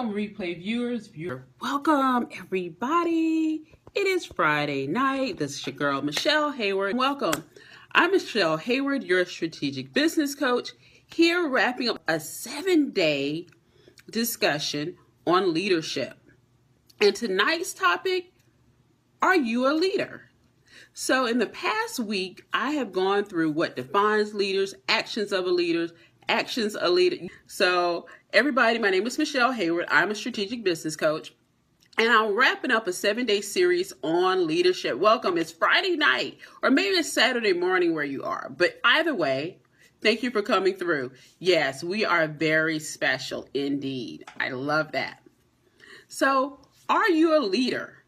Welcome, replay viewers. Welcome, everybody. It is Friday night. This is your girl, Michelle Hayward. Welcome. I'm Michelle Hayward, your strategic business coach, here wrapping up a 7-day discussion on leadership. And tonight's topic, are you a leader? So in the past week, I have gone through what defines leaders, actions of a leader. So everybody, my name is Michelle Hayward. I'm a strategic business coach. And I'm wrapping up a 7-day series on leadership. Welcome. It's Friday night, or maybe it's Saturday morning where you are. But either way, thank you for coming through. Yes, we are very special indeed. I love that. So are you a leader?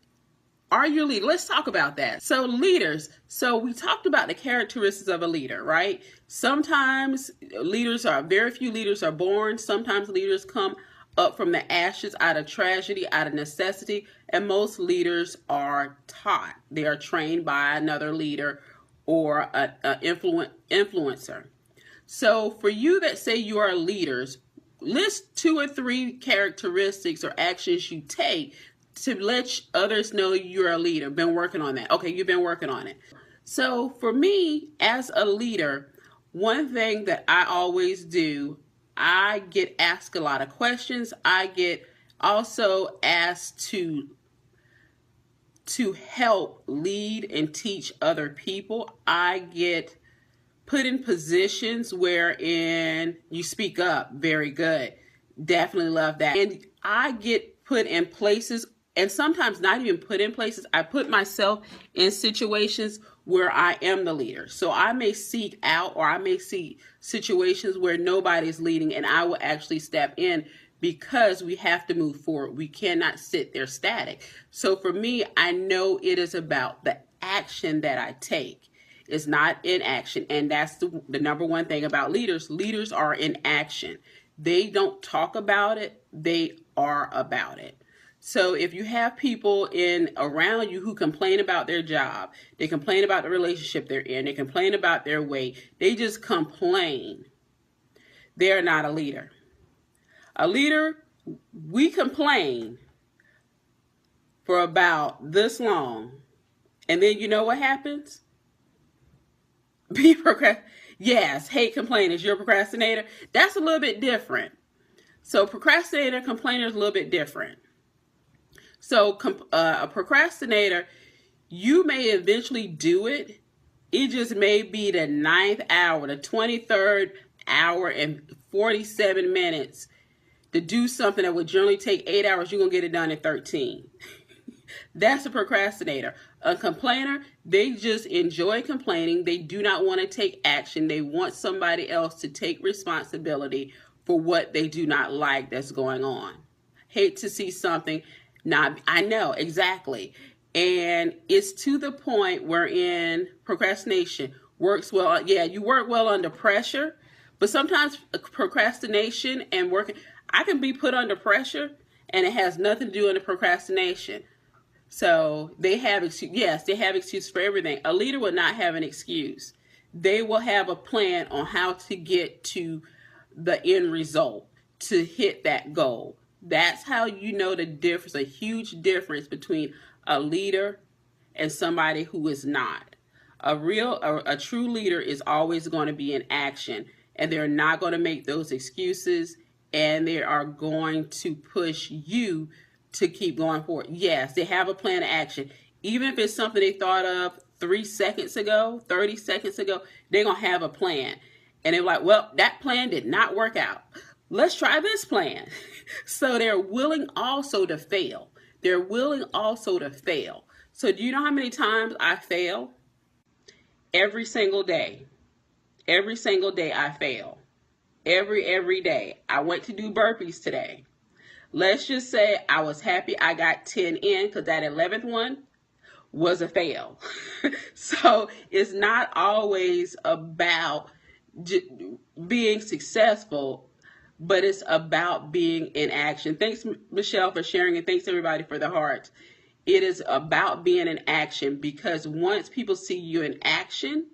Are you a leader? Let's talk about that. So leaders, so we talked about the characteristics of a leader, right? Sometimes very few leaders are born. Sometimes leaders come up from the ashes out of tragedy, out of necessity. And most leaders are taught. They are trained by another leader or an influencer. So for you that say you are leaders, list 2 or 3 characteristics or actions you take to let others know you're a leader. Been working on that. Okay, you've been working on it. So for me, as a leader, one thing that I always do, I get asked a lot of questions. I get also asked to help lead and teach other people. I get put in positions wherein you speak up. Very good. Definitely love that. And I get put in places, and sometimes not even put in places. I put myself in situations where I am the leader. So I may seek out, or I may see situations where nobody's leading, and I will actually step in because we have to move forward. We cannot sit there static. So for me, I know it is about the action that I take. It's not inaction. And that's the number one thing about leaders. Leaders are in action. They don't talk about it. They are about it. So if you have people around you who complain about their job, they complain about the relationship they're in, they complain about their weight, they just complain, they're not a leader. A leader, we complain for about this long, and then you know what happens? Yes, hate complainers, you're a procrastinator. That's a little bit different. So procrastinator, complainer is a little bit different. So a procrastinator, you may eventually do it. It just may be the 9th hour, the 23rd hour and 47 minutes to do something that would generally take 8 hours. You're going to get it done in 13. That's a procrastinator. A complainer, they just enjoy complaining. They do not want to take action. They want somebody else to take responsibility for what they do not like that's going on. Hate to see something. I know, exactly. And it's to the point wherein procrastination works well. Yeah, you work well under pressure, but sometimes procrastination and working, I can be put under pressure and it has nothing to do with the procrastination. So they have excuses for everything. A leader will not have an excuse. They will have a plan on how to get to the end result, to hit that goal. That's how you know the difference, a huge difference between a leader and somebody who is not. A true leader is always going to be in action, and they're not going to make those excuses, and they are going to push you to keep going forward. Yes, they have a plan of action. Even if it's something they thought of 3 seconds ago, 30 seconds ago, they're going to have a plan. And they're like, well, that plan did not work out. Let's try this plan. So they're willing also to fail. They're willing also to fail. So do you know how many times I fail? Every single day. Every single day I fail. Every day. I went to do burpees today. Let's just say I was happy I got 10 in because that 11th one was a fail. So it's not always about being successful, but it's about being in action. Thanks, Michelle, for sharing, and thanks everybody for the hearts. It is about being in action, because once people see you in action,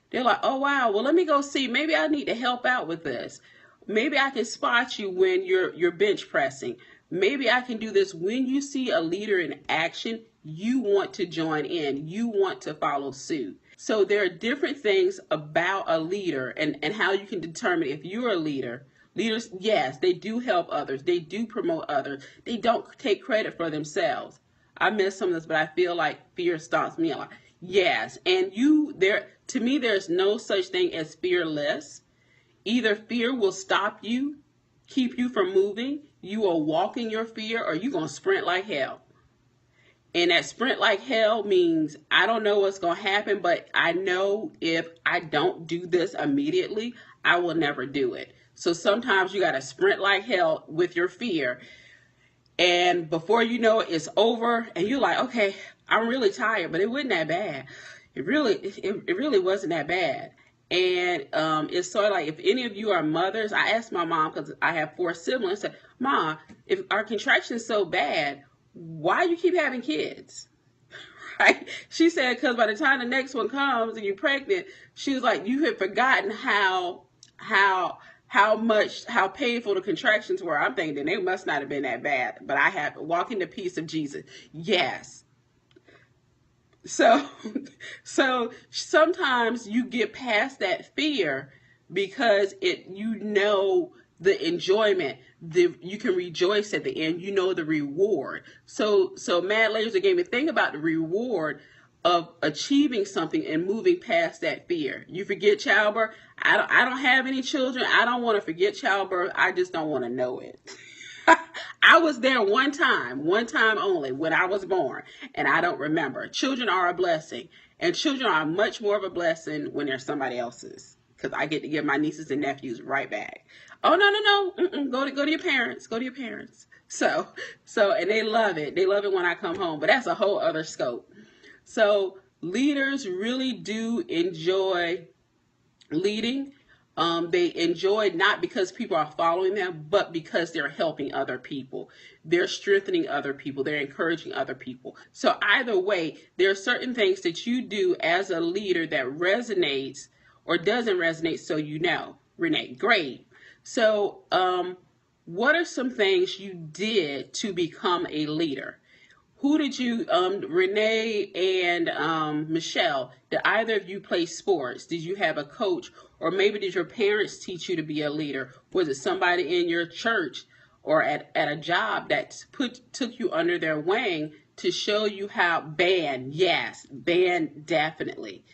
they're like, oh, wow, well, let me go see. Maybe I need to help out with this. Maybe I can spot you when you're bench pressing. Maybe I can do this. When you see a leader in action, you want to join in. You want to follow suit. So there are different things about a leader and how you can determine if you're a leader. Leaders, yes, they do help others. They do promote others. They don't take credit for themselves. I miss some of this, but I feel like fear stops me a lot. Yes, and to me, there's no such thing as fearless. Either fear will stop you, keep you from moving, you will walk in your fear, or you're going to sprint like hell. And that sprint like hell means I don't know what's going to happen, but I know if I don't do this immediately, I will never do it. So sometimes you got to sprint like hell with your fear. And before you know it, it's over. And you're like, okay, I'm really tired, but it wasn't that bad. It really wasn't that bad. And it's sort of like, if any of you are mothers, I asked my mom, because I have 4 siblings, I said, Mom, if our contraction's so bad, why do you keep having kids? Right? She said, because by the time the next one comes and you're pregnant, she was like, you had forgotten how painful the contractions were. I'm thinking they must not have been that bad, but I have walk in the peace of Jesus. Yes. So sometimes you get past that fear because the enjoyment, you can rejoice at the end, the reward. So Mad Layers gave me think about the reward of achieving something and moving past that fear. You forget childbirth. I don't have any children. I don't want to forget childbirth. I just don't want to know it. I was there one time only, when I was born, and I don't remember. Children are a blessing, and children are much more of a blessing when they're somebody else's, because I get to give my nieces and nephews right back. Oh, no. Go to your parents. Go to your parents. So, and they love it. They love it when I come home, but that's a whole other scope. So leaders really do enjoy leading. They enjoy not because people are following them, but because they're helping other people. They're strengthening other people. They're encouraging other people. So either way, there are certain things that you do as a leader that resonates or doesn't resonate. So Renee, great. So what are some things you did to become a leader? Who did you, Renee and Michelle, did either of you play sports? Did you have a coach? Or maybe did your parents teach you to be a leader? Was it somebody in your church or at a job that took you under their wing to show you how? Band, yes, band definitely.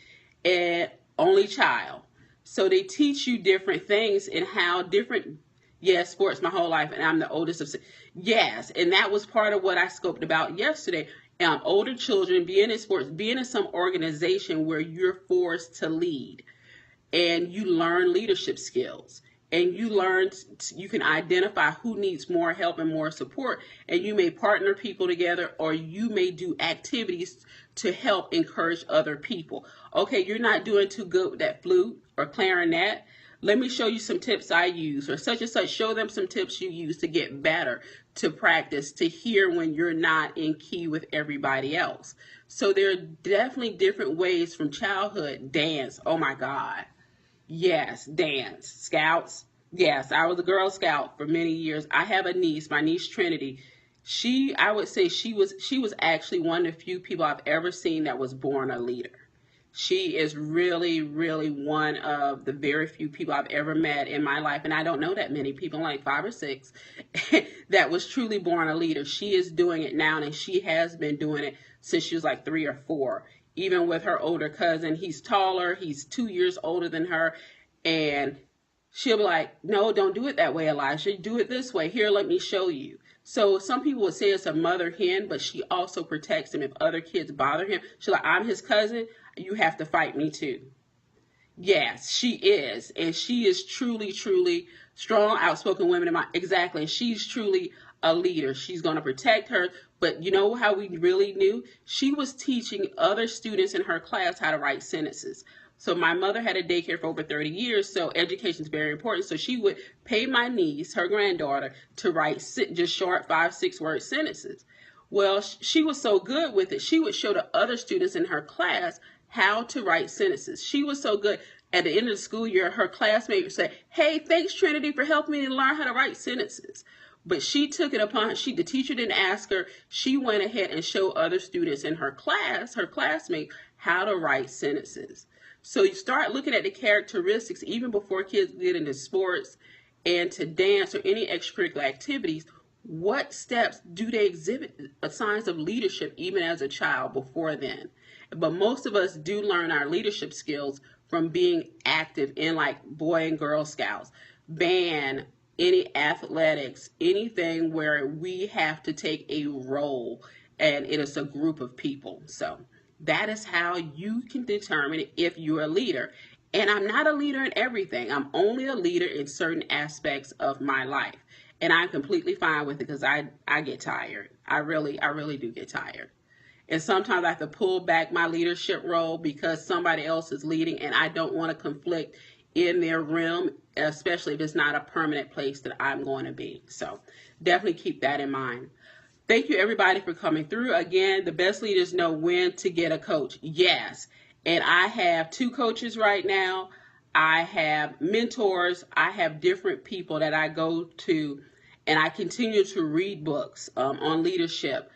And only child. So they teach you different things and how different, yes, sports my whole life, and I'm the oldest of six. Yes, and that was part of what I scoped about yesterday. Older children, being in sports, being in some organization where you're forced to lead, and you learn leadership skills, and you can identify who needs more help and more support, and you may partner people together, or you may do activities to help encourage other people. Okay, you're not doing too good with that flute or clarinet. Let me show you some tips I use, or such and such. Show them some tips you use to get better, to practice, to hear when you're not in key with everybody else. So there are definitely different ways from childhood. Dance, oh my God. Yes, dance. Scouts. Yes, I was a Girl Scout for many years. I have a niece, my niece Trinity. I would say she was actually one of the few people I've ever seen that was born a leader. She is really, really one of the very few people I've ever met in my life, and I don't know that many people, like 5 or 6, that was truly born a leader. She is doing it now, and she has been doing it since she was like 3 or 4. Even with her older cousin, he's taller, he's 2 years older than her, and she'll be like, no, don't do it that way, Elijah. Do it this way. Here, let me show you. So some people would say it's a mother hen, but she also protects him if other kids bother him. She's like, I'm his cousin. You have to fight me too. Yes, she is. And she is truly, truly strong, outspoken women. Exactly. She's truly a leader. She's going to protect her. But you know how we really knew? She was teaching other students in her class how to write sentences. So my mother had a daycare for over 30 years, so education is very important. So she would pay my niece, her granddaughter, to write just short 5-6 word sentences. Well, she was so good with it, she would show the other students in her class how to write sentences. She was so good. At the end of the school year, her classmate would say, "Hey, thanks Trinity for helping me learn how to write sentences." But she took it upon, the teacher didn't ask her. She went ahead and showed other students in her class, her classmate, how to write sentences. So you start looking at the characteristics even before kids get into sports and to dance or any extracurricular activities. What steps do they exhibit signs of leadership even as a child before then? But most of us do learn our leadership skills from being active in like Boy and Girl Scouts, band, any athletics, anything where we have to take a role and it is a group of people. So that is how you can determine if you're a leader. And I'm not a leader in everything. I'm only a leader in certain aspects of my life. And I'm completely fine with it because I get tired. I really do get tired. And sometimes I have to pull back my leadership role because somebody else is leading and I don't want to conflict in their realm, especially if it's not a permanent place that I'm going to be. So definitely keep that in mind. Thank you everybody for coming through. Again, the best leaders know when to get a coach. Yes. And I have 2 coaches right now. I have mentors. I have different people that I go to, and I continue to read books on leadership.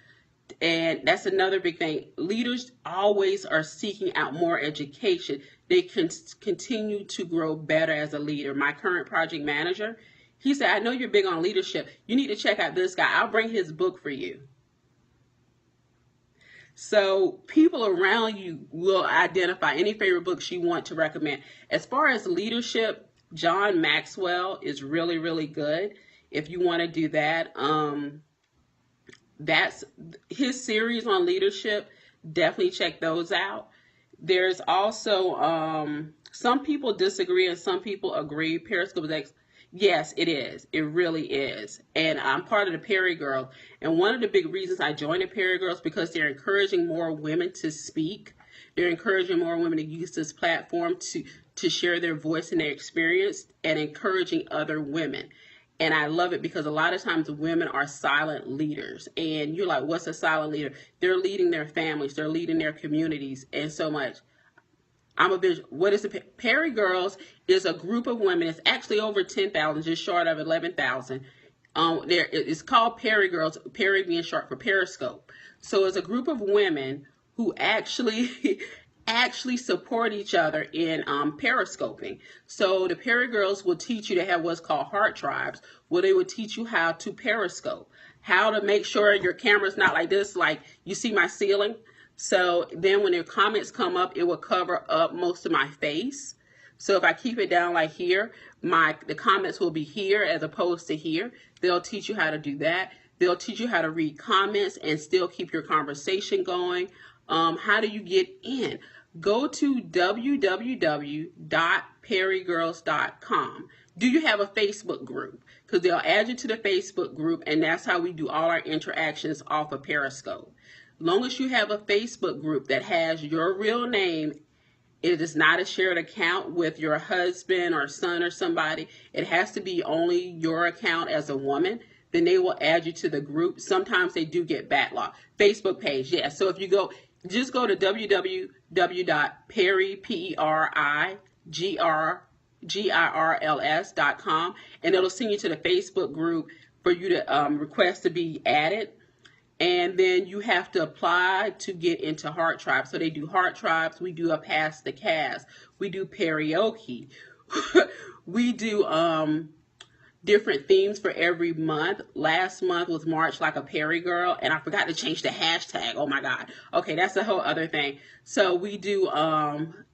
And that's another big thing. Leaders always are seeking out more education. They can continue to grow better as a leader. My current project manager, he said, "I know you're big on leadership. You need to check out this guy. I'll bring his book for you." So people around you will identify any favorite books you want to recommend. As far as leadership, John Maxwell is really, really good. If you want to do that, that's his series on leadership. Definitely check those out. There's also some people disagree and some people agree. Periscope is yes, it is. It really is. And I'm part of the Perry Girls. And one of the big reasons I joined the Perry Girls because they're encouraging more women to speak. They're encouraging more women to use this platform to share their voice and their experience and encouraging other women. And I love it because a lot of times women are silent leaders. And you're like, what's a silent leader? They're leading their families. They're leading their communities and so much. What is the Perry Girls is a group of women. It's actually over 10,000, just short of 11,000. It's called Perry Girls, Perry being short for Periscope. So it's a group of women who actually support each other in periscoping. So the Perry Girls will teach you to have what's called heart tribes, where they will teach you how to periscope, how to make sure your camera's not like this, like you see my ceiling. So then when their comments come up, it will cover up most of my face. So if I keep it down like here, the comments will be here as opposed to here. They'll teach you how to do that. They'll teach you how to read comments and still keep your conversation going. How do you get in? Go to www.perrygirls.com. Do you have a Facebook group? Because they'll add you to the Facebook group, and that's how we do all our interactions off of Periscope. Long as you have a Facebook group that has your real name, it is not a shared account with your husband or son or somebody. It has to be only your account as a woman. Then they will add you to the group. Sometimes they do get backlogged. Facebook page, yeah. So if you just go to www.perrygirls.com and it'll send you to the Facebook group for you to request to be added. And then you have to apply to get into Heart Tribes. So they do Heart Tribes. We do a Pass the Cast. We do karaoke. We do different themes for every month. Last month was March Like a Perry Girl, and I forgot to change the hashtag. Oh my God. Okay, that's a whole other thing. So we do,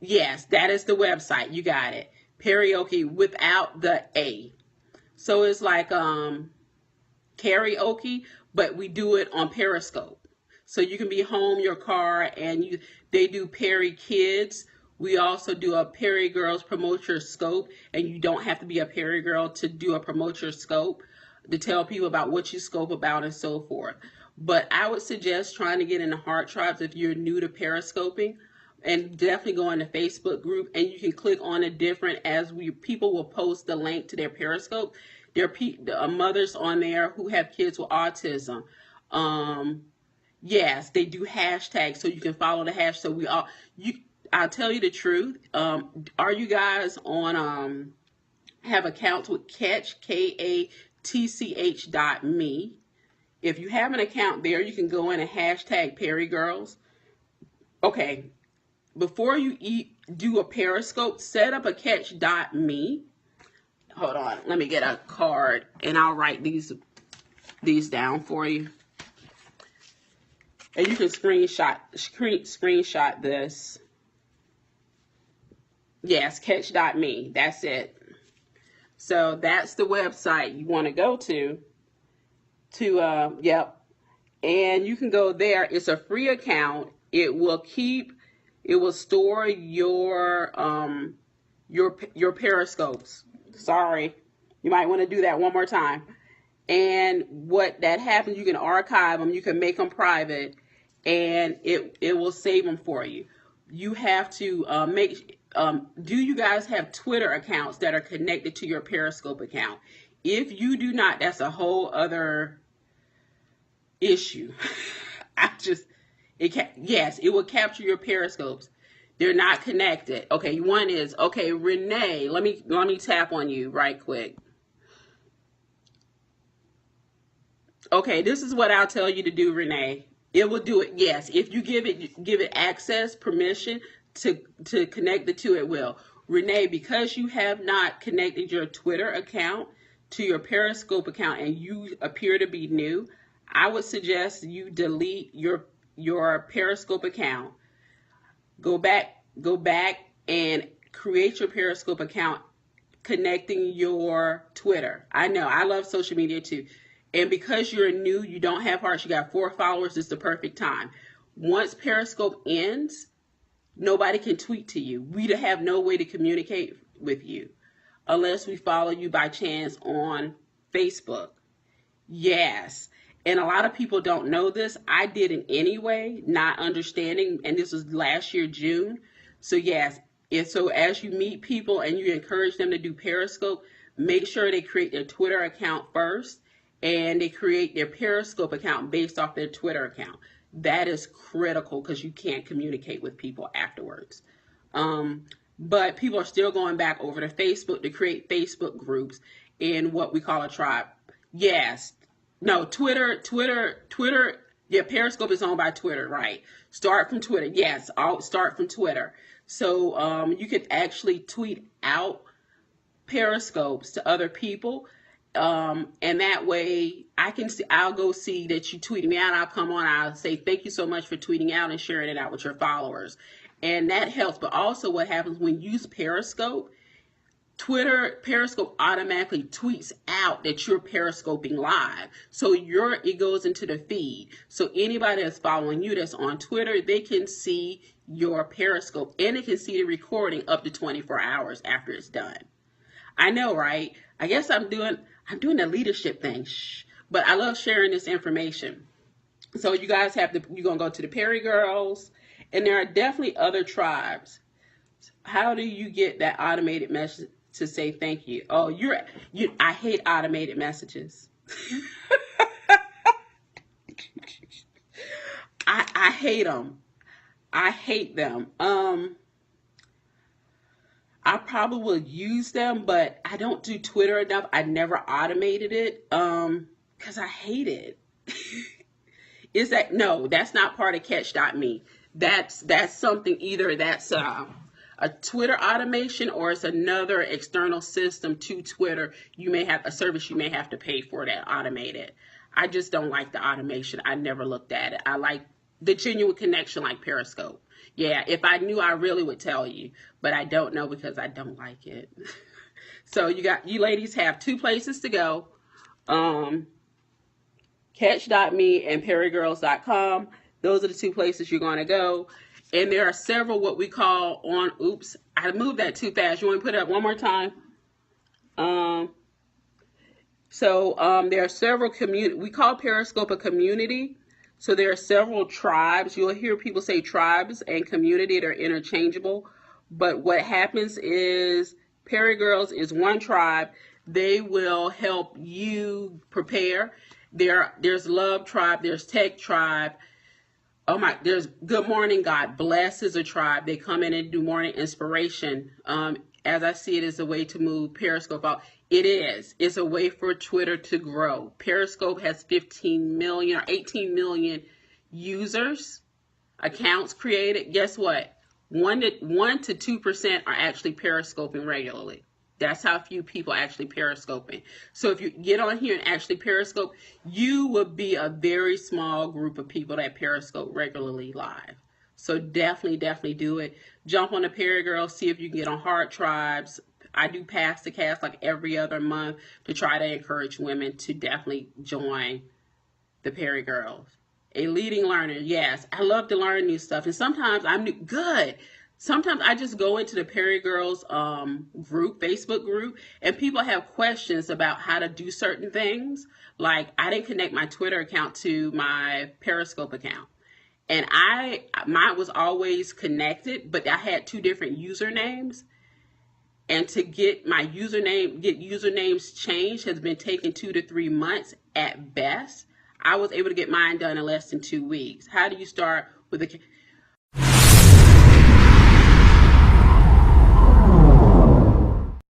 yes, that is the website. You got it. Karaoke without the A. So it's like karaoke, but we do it on Periscope. So you can be home, your car, and they do Perry Kids. We also do a Perry Girls Promote Your Scope, and you don't have to be a Perry Girl to do a Promote Your Scope, to tell people about what you scope about and so forth. But I would suggest trying to get into Heart Tribes if you're new to periscoping, and definitely go in the Facebook group, and you can click on it different as people will post the link to their Periscope. There are mothers on there who have kids with autism. Yes, they do hashtags, so you can follow the hash. So I'll tell you the truth. Are you guys on have accounts with Katch, KATCH.me? If you have an account there, you can go in and hashtag Perry Girls. Okay, before you do a Periscope, set up a Katch.me. Hold on, let me get a card and I'll write these down for you. And you can screenshot this. Yes, Katch.me. That's it. So that's the website you want to go to. Yep. And you can go there. It's a free account. It will store your periscopes. Sorry. You might want to do that one more time. And what that happens, you can archive them, you can make them private, and it will save them for you. You have to do you guys have Twitter accounts that are connected to your Periscope account? If you do not, that's a whole other issue. Yes, it will capture your Periscopes. They're not connected. Okay, one is, okay, Renee, let me tap on you right quick. Okay, this is what I'll tell you to do, Renee. It will do it, yes. If you give it access, permission to connect the two, it will. Renee, because you have not connected your Twitter account to your Periscope account and you appear to be new, I would suggest you delete your Periscope account. Go back and create your Periscope account connecting your Twitter. I know, I love social media too. And because you're new, you don't have hearts, you got 4 followers, it's the perfect time. Once Periscope ends, nobody can tweet to you. We have no way to communicate with you unless we follow you by chance on Facebook. Yes. And a lot of people don't know this. I did it anyway, not understanding. And this was last year, June. So yes. And so as you meet people and you encourage them to do Periscope, make sure they create their Twitter account first. And they create their Periscope account based off their Twitter account. That is critical because you can't communicate with people afterwards. But people are still going back over to Facebook to create Facebook groups in what we call a tribe. Yes. No, Twitter. Yeah, Periscope is owned by Twitter, right? Start from Twitter. Yes, I'll start from Twitter. So you could actually tweet out Periscopes to other people. And that way I'll go see that you tweeted me out. I'll come on, I'll say, thank you so much for tweeting out and sharing it out with your followers. And that helps. But also what happens when you use Periscope, Periscope automatically tweets out that you're Periscoping live. So it goes into the feed. So anybody that's following you that's on Twitter, they can see your Periscope and they can see the recording up to 24 hours after it's done. I know, right? I guess I'm doing the leadership thing. Shh. But I love sharing this information. So you guys you're going to go to the Perry Girls, and there are definitely other tribes. How do you get that automated message to say thank you? Oh, I hate automated messages. I hate them. I hate them. I probably will use them, but I don't do Twitter enough. I never automated it because I hate it. No, that's not part of Katch.me. That's something, either that's a Twitter automation or it's another external system to Twitter. You may have a service you may have to pay for that automated. I just don't like the automation. I never looked at it. I like the genuine connection like Periscope. Yeah, if I knew, I really would tell you, but I don't know because I don't like it. So you ladies have 2 places to go. Katch.me and perrygirls.com. Those are the 2 places you're going to go. And there are several what we call oops, I moved that too fast. You want to put it up one more time? There are several we call Periscope a community. So there are several tribes. You'll hear people say tribes and community. They're interchangeable. But what happens is Perry Girls is one tribe. They will help you prepare. There's Love Tribe. There's Tech Tribe. Oh my, there's Good Morning God Bless is a tribe. They come in and do morning inspiration. As I see it, as a way to move Periscope out. It is. It's a way for Twitter to grow. Periscope has 15 million or 18 million users, accounts created. Guess what? 1 to 2% are actually periscoping regularly. That's how few people are actually periscoping. So if you get on here and actually periscope, you will be a very small group of people that periscope regularly live. So definitely do it. Jump on the Perry Girls, see if you can get on Heart Tribes. I do pass the cast like every other month to try to encourage women to definitely join the Perry Girls. A leading learner, yes. I love to learn new stuff. And sometimes I'm good. Sometimes I just go into the Perry Girls group, Facebook group, and people have questions about how to do certain things. Like, I didn't connect my Twitter account to my Periscope account. And mine was always connected, but I had 2 different usernames. And to get usernames changed has been taking 2 to 3 months at best. I was able to get mine done in less than 2 weeks. How do you start with